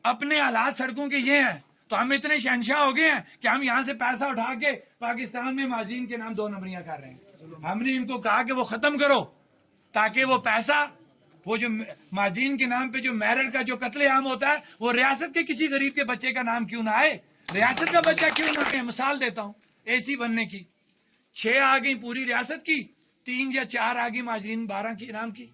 اپنے حالات سڑکوں کے یہ ہیں تو ہم اتنے شہنشاہ ہو گئے ہیں کہ ہم یہاں سے پیسہ اٹھا کے پاکستان میں مہاجرین کے نام 2 نمبریاں کر رہے ہیں. ہم نے ان کو کہا کہ وہ ختم کرو تاکہ وہ پیسہ وہ جو مہاجرین کے نام پہ جو میرٹ کا جو قتل عام ہوتا ہے وہ ریاست کے کسی غریب کے بچے کا نام کیوں نہ آئے, ریاست کا بچہ کیوں نہ آئے. مثال دیتا ہوں اے سی بننے کی 6 آ گئی پوری ریاست کی, 3 یا 4 آ گئی مہاجرین 12 کی نام کی.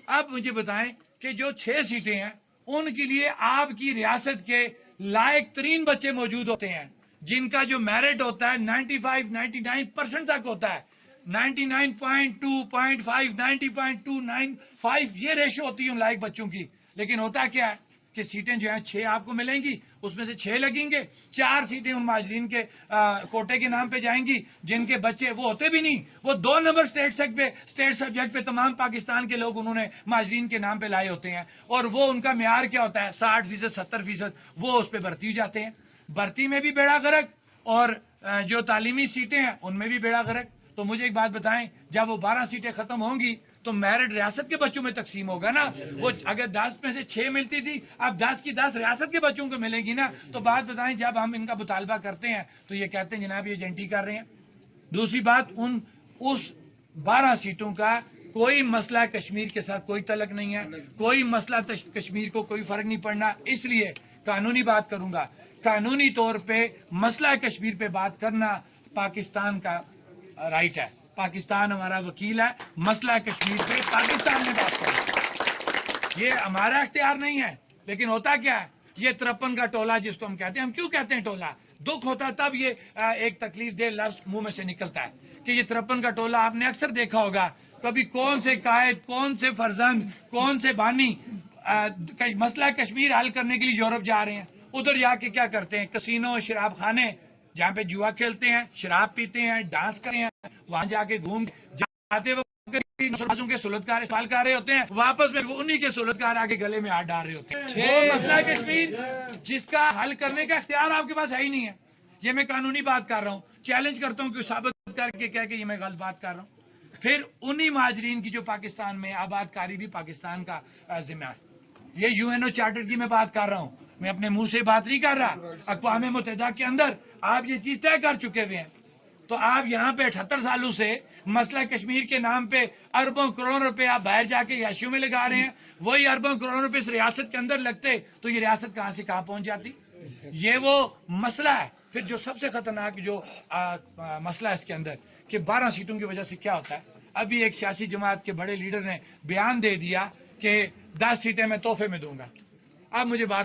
اب مجھے بتائیں کہ جو 6 سیٹیں ہیں ان کے لیے آپ کی ریاست کے لائق ترین بچے موجود ہوتے ہیں جن کا جو میرٹ ہوتا ہے 95-99% تک ہوتا ہے, 99.2.5 90.295 یہ ریشو ہوتی ہے ان لائق بچوں کی. لیکن ہوتا کیا ہے کہ سیٹیں جو ہیں 6 آپ کو ملیں گی, اس میں سے 6 لگیں گے, 4 سیٹیں ان مہاجرین کے کوٹے کے نام پہ جائیں گی جن کے بچے وہ ہوتے بھی نہیں, وہ 2 نمبر اسٹیٹ سبجیکٹ پہ تمام پاکستان کے لوگ انہوں نے مہاجرین کے نام پہ لائے ہوتے ہیں, اور وہ ان کا معیار کیا ہوتا ہے 60% 70% وہ اس پہ بھرتی جاتے ہیں. بھرتی میں بھی بیڑا غرق اور جو تعلیمی سیٹیں ہیں ان میں بھی بیڑا غرق. تو مجھے ایک بات بتائیں, جب وہ 12 سیٹیں ختم ہوں گی تو میرٹ ریاست کے بچوں میں تقسیم ہوگا نا. وہ اگر 10 میں سے 6 ملتی تھی اب 10 کی 10 ریاست کے بچوں کو ملے گی نا. تو بات بتائیں جب ہم ان کا مطالبہ کرتے ہیں تو یہ کہتے ہیں جناب یہ ایجنٹی کر رہے ہیں. دوسری بات اس 12 سیٹوں کا کوئی مسئلہ کشمیر کے ساتھ کوئی تعلق نہیں ہے, کوئی مسئلہ کشمیر کو کوئی فرق نہیں پڑنا. اس لیے قانونی بات کروں گا, قانونی طور پہ مسئلہ کشمیر پہ بات کرنا پاکستان کا رائٹ ہے, پاکستان ہمارا وکیل ہے, مسئلہ کشمیر پہ پاکستان میں بات کرنا یہ ہمارا اختیار نہیں ہے. لیکن ہوتا کیا ہے یہ 53 کا ٹولہ جس کو ہم کہتے ہیں, ہم کیوں کہتے ہیں ٹولہ, دکھ ہوتا ہے تب یہ ایک تکلیف دہ لفظ منہ میں سے نکلتا ہے کہ یہ 53 کا ٹولہ. آپ نے اکثر دیکھا ہوگا کبھی کون سے قائد, کون سے فرزند, کون سے بانی مسئلہ کشمیر حل کرنے کے لیے یورپ جا رہے ہیں. ادھر جا کے کیا کرتے ہیں, کسینو شراب خانے جہاں پہ جوا کھیلتے ہیں, شراب پیتے ہیں, ڈانس کرتے ہیں, وہاں جا کے گھوم جاتے وقت کے سلطکار استعمال کر رہے ہوتے ہیں, واپس میں وہ انہی کے سلطکار آگے گلے میں ہاتھ ڈال رہے ہوتے ہیں. وہ مسئلہ کشمیر جس کا حل کرنے کا اختیار آپ کے پاس ہے ہی نہیں ہے. یہ میں قانونی بات کر رہا ہوں, چیلنج کرتا ہوں کہ ثابت کر کے کہہ کہ یہ میں غلط بات کر رہا ہوں. پھر انہی مہاجرین کی جو پاکستان میں آباد کاری بھی پاکستان کا ذمہ ہے. یہ یو این او چارٹر کی میں بات کر رہا ہوں, میں اپنے منہ سے بات نہیں کر رہا. اقوام متحدہ کے اندر آپ یہ چیز طے کر چکے ہوئے ہیں. تو آپ یہاں پہ 78 سالوں سے مسئلہ کشمیر کے نام پہ اربوں کروڑوں روپے آپ باہر جا کے یاشیوں میں لگا رہے ہیں. وہی اربوں کروڑوں روپے اس ریاست کے اندر لگتے تو یہ ریاست کہاں سے کہاں پہنچ جاتی. یہ وہ مسئلہ ہے. پھر جو سب سے خطرناک جو مسئلہ ہے اس کے اندر کہ 12 سیٹوں کی وجہ سے کیا ہوتا ہے. ابھی ایک سیاسی جماعت کے بڑے لیڈر نے بیان دے دیا کہ 10 سیٹیں میں تحفے میں دوں گا. اب مجھے بات